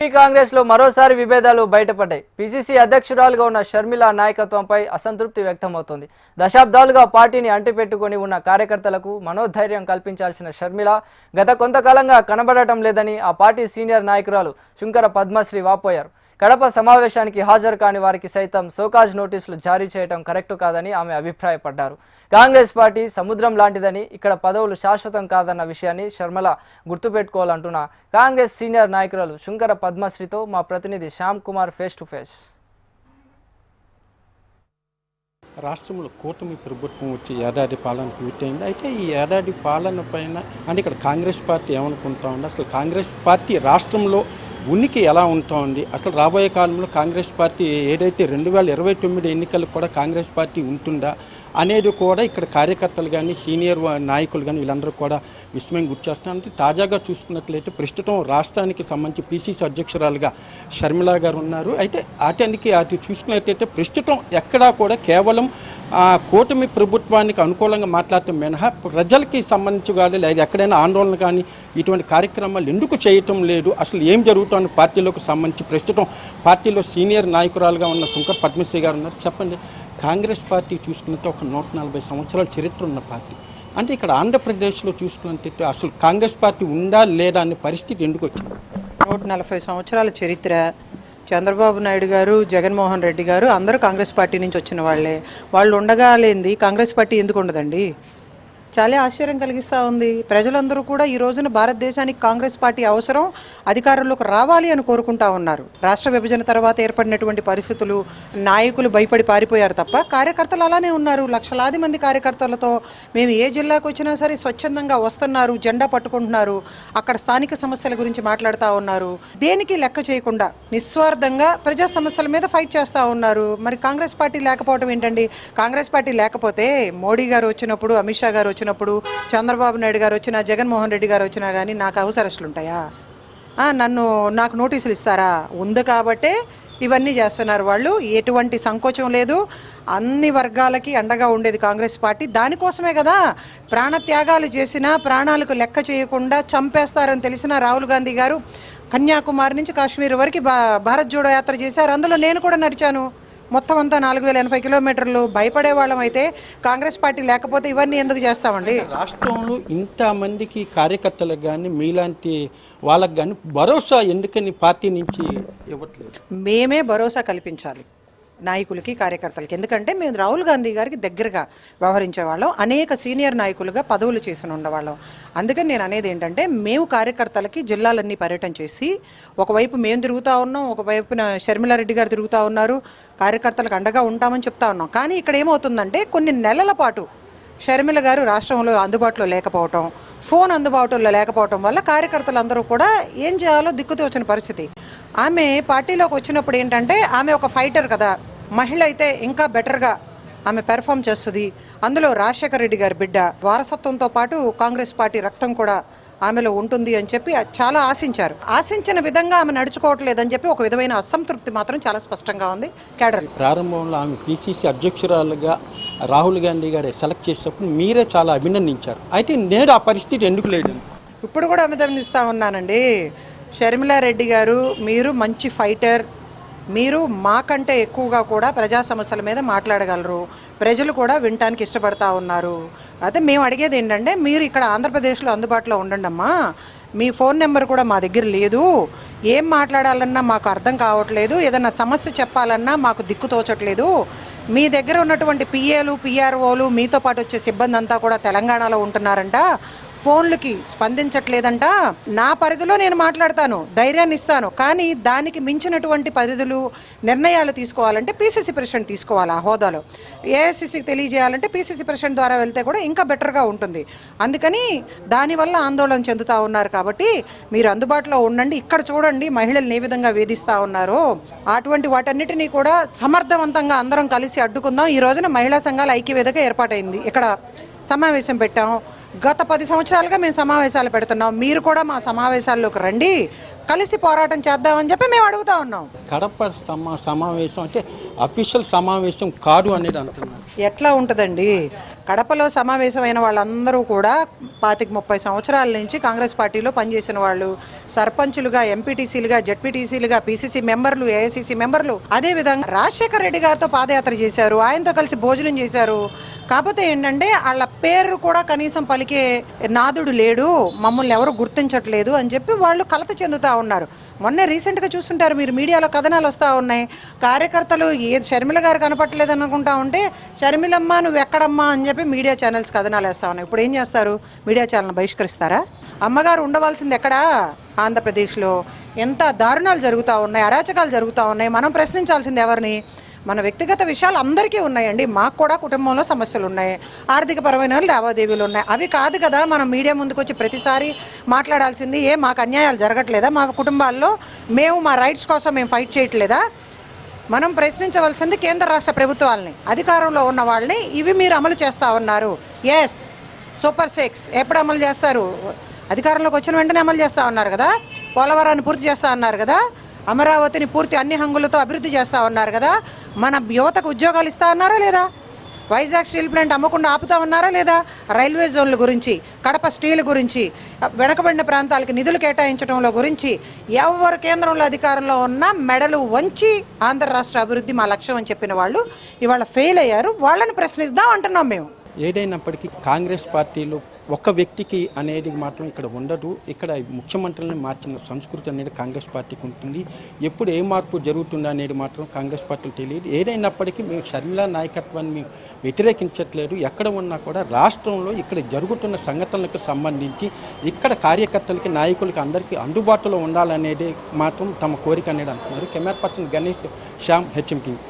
కాంగ్రెస్ లో మరోసారి విభేదాలు బయటపడ్డాయి. పిసిసి అధ్యక్షురాలుగా ఉన్న షర్మిల నాయకత్వంపై అసంతృప్తి వ్యక్తమవుతోంది. దశాబ్దాలుగా పార్టీని అంటిపెట్టుకొని ఉన్న కార్యకర్తలకు మనోధైర్యం కల్పించాల్సిన షర్మిల గత కొంతకాలంగా కనబడటం లేదని ఆ పార్టీ సీనియర్ నాయకురాలు శుంకర పద్మశ్రీ వాపోయారు. కడప సమావేశానికి హాజరు కాని వారికి సైతం సోకాజ్ నోటీసులు జారీ చేయడం కరెక్టు కాదని ఆమె అభిప్రాయపడ్డారు. కాంగ్రెస్ పార్టీ సముద్రం లాంటిదని, ఇక్కడ పదవులు శాశ్వతం కాదన్న విషయాన్ని షర్మిల గుర్తుపెట్టుకోవాలంటున్న కాంగ్రెస్ సీనియర్ నాయకురాలు శుంకర పద్మశ్రీతో మా ప్రతినిధి Shyam Kumar face to face. రాష్ట్రంలో కూటమి ప్రభుత్వం వచ్చి ఏడాది పాలన పూర్తయింది. అయితే ఈ ఏడాది పాలన పైన అంటే ఇక్కడ కాంగ్రెస్ పార్టీ ఏమనుకుంటా ఉంది, అసలు కాంగ్రెస్ పార్టీ రాష్ట్రంలో ఉనికి ఎలా ఉంటుంది, అసలు రాబోయే కాలంలో కాంగ్రెస్ పార్టీ ఏదైతే 2029 ఎన్నికలకు కూడా కాంగ్రెస్ పార్టీ ఉంటుందా అనేది కూడా ఇక్కడ కార్యకర్తలు కానీ సీనియర్ నాయకులు కానీ వీళ్ళందరూ కూడా విస్మయం గుర్తిస్తున్నారు. తాజాగా చూసుకున్నట్లయితే ప్రస్తుతం రాష్ట్రానికి సంబంధించి పిసిసి అధ్యక్షురాలుగా షర్మిల గారు ఉన్నారు. అయితే అటు చూసుకున్నట్లయితే ప్రస్తుతం ఎక్కడా కూడా కేవలం కూటమి ప్రభుత్వానికి అనుకూలంగా మాట్లాడటం మినహా ప్రజలకి సంబంధించి కానీ లేదా ఎక్కడైనా ఆందోళన కానీ ఇటువంటి కార్యక్రమాలు ఎందుకు చేయటం లేదు, అసలు ఏం జరుగుతుంది పార్టీలోకి సంబంధించి ప్రస్తుతం పార్టీలో సీనియర్ నాయకురాలుగా ఉన్న శుంకర పద్మశ్రీ గారు ఉన్నారు. చెప్పండి, కాంగ్రెస్ పార్టీ చూసుకున్నట్టు ఒక 140 సంవత్సరాల చరిత్ర ఉన్న పార్టీ, అంటే ఇక్కడ ఆంధ్రప్రదేశ్లో చూసుకున్నట్టు అసలు కాంగ్రెస్ పార్టీ ఉందా లేదా అనే పరిస్థితి ఎందుకు వచ్చింది? 140 సంవత్సరాల చరిత్ర. చంద్రబాబు నాయుడు గారు, జగన్మోహన్ రెడ్డి గారు అందరూ కాంగ్రెస్ పార్టీ నుంచి వచ్చిన వాళ్ళే. వాళ్ళు ఉండగా లేనిది కాంగ్రెస్ పార్టీ ఎందుకు ఉండదండి? చాలా ఆశ్చర్యం కలిగిస్తూ ఉంది. ప్రజలందరూ కూడా ఈ రోజున భారతదేశానికి కాంగ్రెస్ పార్టీ అవసరం, అధికారంలోకి రావాలి అని కోరుకుంటా ఉన్నారు. రాష్ట్ర విభజన తర్వాత ఏర్పడినటువంటి పరిస్థితులు, నాయకులు భయపడి పారిపోయారు తప్ప కార్యకర్తలు అలానే ఉన్నారు. లక్షలాది మంది కార్యకర్తలతో మేము ఏ జిల్లాకు వచ్చినా సరే స్వచ్ఛందంగా వస్తున్నారు, జెండా పట్టుకుంటున్నారు, అక్కడ స్థానిక సమస్యల గురించి మాట్లాడుతూ ఉన్నారు. దేనికి లెక్క చేయకుండా నిస్వార్థంగా ప్రజా సమస్యల మీద ఫైట్ చేస్తూ ఉన్నారు. మరి కాంగ్రెస్ పార్టీ లేకపోవడం ఏంటండి? కాంగ్రెస్ పార్టీ లేకపోతే మోడీ గారు వచ్చినప్పుడు, అమిత్ షా గారు వచ్చినప్పుడు, చంద్రబాబు నాయుడు గారు వచ్చినా, జగన్మోహన్ రెడ్డి గారు వచ్చినా కానీ నాకు హౌస్ అరెస్టులు ఉంటాయా? నాకు నోటీసులు ఇస్తారా? ఉంది కాబట్టే ఇవన్నీ చేస్తున్నారు వాళ్ళు. ఎటువంటి సంకోచం లేదు. అన్ని వర్గాలకి అండగా ఉండేది కాంగ్రెస్ పార్టీ. దానికోసమే కదా ప్రాణత్యాగాలు చేసినా, ప్రాణాలకు లెక్క చేయకుండా చంపేస్తారని తెలిసిన రాహుల్ గాంధీ గారు కన్యాకుమారి నుంచి కాశ్మీర్ వరకు భారత్ జోడో యాత్ర చేశారు. అందులో నేను కూడా నడిచాను. మొత్తం అంతా 4080 కిలోమీటర్లు. భయపడే వాళ్ళం అయితే కాంగ్రెస్ పార్టీ లేకపోతే ఇవన్నీ ఎందుకు చేస్తామండి? రాష్ట్రంలో ఇంతమందికి కార్యకర్తలకు కానీ మీలాంటి వాళ్ళకి కానీ భరోసా ఎందుకని పార్టీ నుంచి ఇవ్వట్లేదు? మేమే భరోసా కల్పించాలి నాయకులకి, కార్యకర్తలకి. ఎందుకంటే మేము రాహుల్ గాంధీ గారికి దగ్గరగా వ్యవహరించే వాళ్ళం, అనేక సీనియర్ నాయకులుగా పదవులు చేసి ఉండేవాళ్ళం. అందుకని నేను అనేది ఏంటంటే, మేము కార్యకర్తలకి జిల్లాలన్నీ పర్యటన చేసి ఒకవైపు మేము తిరుగుతూ ఉన్నాం, ఒకవైపున షర్మిలారెడ్డి గారు తిరుగుతూ ఉన్నారు, కార్యకర్తలకు అండగా ఉంటామని చెప్తా ఉన్నాం. కానీ ఇక్కడ ఏమవుతుందంటే కొన్ని నెలల పాటు షర్మిల గారు రాష్ట్రంలో అందుబాటులో లేకపోవటం, ఫోన్ అందుబాటులో లేకపోవటం వల్ల కార్యకర్తలందరూ కూడా ఏం చేయాలో దిక్కుతోచని పరిస్థితి. ఆమె పార్టీలోకి వచ్చినప్పుడు ఏంటంటే ఆమె ఒక ఫైటర్ కదా, మహిళ అయితే ఇంకా బెటర్గా ఆమె పెర్ఫామ్ చేస్తుంది. అందులో రాజశేఖర రెడ్డి గారి బిడ్డ, వారసత్వంతో పాటు కాంగ్రెస్ పార్టీ రక్తం కూడా ఆమెలో ఉంటుంది అని చెప్పి చాలా ఆశించారు. ఆశించిన విధంగా ఆమె నడుచుకోవట్లేదని చెప్పి ఒక విధమైన అసంతృప్తి మాత్రం చాలా స్పష్టంగా ఉంది కేడర్. ప్రారంభంలో ఆమె పిసిసి అధ్యక్షురాలుగా రాహుల్ గాంధీ గారు సెలెక్ట్ చేసేటప్పుడు మీరే చాలా అభినందించారు. అయితే నేడు ఆ పరిస్థితి ఎందుకు లేదు? ఇప్పుడు కూడా అభినందిస్తూ ఉన్నానండి. షర్మిలారెడ్డి గారు, మీరు మంచి ఫైటర్, మీరు మాకంటే ఎక్కువగా కూడా ప్రజా సమస్యల మీద మాట్లాడగలరు, ప్రజలు కూడా వినటానికి ఇష్టపడతా ఉన్నారు. అయితే మేము అడిగేది ఏంటంటే, మీరు ఇక్కడ ఆంధ్రప్రదేశ్లో అందుబాటులో ఉండండి అమ్మా. మీ ఫోన్ నెంబర్ కూడా మా దగ్గర లేదు, ఏం మాట్లాడాలన్నా మాకు అర్థం కావట్లేదు, ఏదన్నా సమస్య చెప్పాలన్నా మాకు దిక్కు తోచట్లేదు. మీ దగ్గర ఉన్నటువంటి పిఏలు, పిఆర్ఓలు, మీతో పాటు వచ్చే సిబ్బంది అంతా కూడా తెలంగాణలో ఉంటున్నారంట, ఫోన్లకి స్పందించట్లేదంట. నా పరిధిలో నేను మాట్లాడతాను, ధైర్యాన్ని ఇస్తాను, కానీ దానికి మించినటువంటి పరిధులు, నిర్ణయాలు తీసుకోవాలంటే పిసిసి ప్రెసిడెంట్ తీసుకోవాలి. ఆ హోదాలో ఏఐసిసికి తెలియజేయాలంటే పిసిసి ప్రెసిడెంట్ ద్వారా వెళ్తే కూడా ఇంకా బెటర్గా ఉంటుంది. అందుకని దానివల్ల ఆందోళన చెందుతూ ఉన్నారు. కాబట్టి మీరు అందుబాటులో ఉండండి. ఇక్కడ చూడండి మహిళల్ని ఏ విధంగా వేధిస్తూ ఉన్నారో, అటువంటి వాటన్నిటినీ కూడా సమర్థవంతంగా అందరం కలిసి అడ్డుకుందాం. ఈ రోజున మహిళా సంఘాల ఐక్యవేదిక ఏర్పాటైంది. ఇక్కడ సమావేశం పెట్టాం. గత 10 సంవత్సరాలుగా మేము సమావేశాలు పెడుతున్నాం. మీరు కూడా మా సమావేశాల్లోకి రండి, కలిసి పోరాటం చేద్దామని చెప్పి మేము అడుగుతా ఉన్నాం. కడప సమావేశం అంటే అఫీషియల్ సమావేశం కాదు అనేది అంటున్నారు. ఎట్లా ఉంటుందండి? కడపలో సమావేశమైన వాళ్ళందరూ కూడా 25-30 సంవత్సరాల నుంచి కాంగ్రెస్ పార్టీలో పనిచేసిన వాళ్ళు, సర్పంచులుగా, ఎంపీటీసీలుగా, జెడ్పీటీసీలుగా, పీసీసీ మెంబర్లు, ఏఐసీసీ మెంబర్లు, అదేవిధంగా రాజశేఖర రెడ్డి గారితో పాదయాత్ర చేశారు, ఆయనతో కలిసి భోజనం చేశారు. కాకపోతే ఏంటంటే వాళ్ళ పేరు కూడా కనీసం పలికే నాదుడు లేడు, మమ్మల్ని ఎవరు గుర్తించట్లేదు అని చెప్పి వాళ్ళు కలత చెందుతూ ఉన్నారు. మొన్నే రీసెంట్గా చూస్తుంటారు మీరు, మీడియాలో కథనాలు వస్తూ ఉన్నాయి. కార్యకర్తలు షర్మిల గారు కనపట్టలేదు అనుకుంటా ఉంటే షర్మిలమ్మ నువ్వు ఎక్కడమ్మా అని చెప్పి మీడియా ఛానల్స్ కథనాలు వేస్తూ ఉన్నాయి. ఇప్పుడు ఏం చేస్తారు? మీడియా ఛానల్ బహిష్కరిస్తారా? అమ్మగారు ఉండవలసింది ఎక్కడా? ఆంధ్రప్రదేశ్లో ఎంత దారుణాలు జరుగుతూ ఉన్నాయి, అరాచకాలు జరుగుతూ ఉన్నాయి. మనం ప్రశ్నించాల్సింది ఎవరిని? మన వ్యక్తిగత విషయాలు అందరికీ ఉన్నాయండి. మాకు కూడా కుటుంబంలో సమస్యలు ఉన్నాయి, ఆర్థికపరమైన లావాదేవీలు ఉన్నాయి. అవి కాదు కదా మనం మీడియా ముందుకు వచ్చి ప్రతిసారి మాట్లాడాల్సింది. మాకు అన్యాయాలు జరగట్లేదా? మా కుటుంబాల్లో మేము మా రైట్స్ కోసం మేము ఫైట్ చేయట్లేదా? మనం ప్రశ్నించవలసింది కేంద్ర రాష్ట్ర ప్రభుత్వాలని, అధికారంలో ఉన్న వాళ్ళని. ఇవి మీరు అమలు చేస్తూ ఉన్నారు. ఎస్, సూపర్ 6 ఎప్పుడు అమలు చేస్తారు? అధికారంలోకి వచ్చిన వెంటనే అమలు చేస్తూ ఉన్నారు కదా. పోలవరాన్ని పూర్తి చేస్తూ ఉన్నారు కదా. అమరావతిని పూర్తి అన్ని హంగులతో అభివృద్ధి చేస్తూ ఉన్నారు కదా. మన యువతకు ఉద్యోగాలు ఇస్తా ఉన్నారా లేదా? వైజాగ్ స్టీల్ ప్లాంట్ అమ్మకుండా ఆపుతా ఉన్నారా లేదా? రైల్వే జోన్ల గురించి, కడప స్టీల్ గురించి, వెనకబడిన ప్రాంతాలకు నిధులు కేటాయించడంలో గురించి ఎవరు కేంద్రంలో అధికారంలో ఉన్నా మెడలు వంచి ఆంధ్ర రాష్ట్ర అభివృద్ధి మా లక్ష్యం అని చెప్పిన వాళ్ళు ఇవాళ ఫెయిల్ అయ్యారు. వాళ్ళని ప్రశ్నిద్దాం అంటున్నాం మేము. ఏదైనప్పటికీ కాంగ్రెస్ పార్టీలో ఒక వ్యక్తికి అనేది మాత్రం ఇక్కడ ఉండదు. ఇక్కడ ముఖ్యమంత్రులను మార్చిన సంస్కృతి అనేది కాంగ్రెస్ పార్టీకి ఉంటుంది. ఎప్పుడు ఏ మార్పు జరుగుతుందో అనేది మాత్రం కాంగ్రెస్ పార్టీకి తెలియదు. ఏదైనప్పటికీ మేము షర్మిల నాయకత్వాన్ని మేము వ్యతిరేకించట్లేదు. ఎక్కడ ఉన్నా కూడా రాష్ట్రంలో ఇక్కడ జరుగుతున్న సంఘటనలకు సంబంధించి ఇక్కడ కార్యకర్తలకి, నాయకులకి అందరికీ అందుబాటులో ఉండాలనేది మాత్రం తమ కోరిక అనేది అంటున్నారు. Camera person Ganesh, Shyam, HM TV.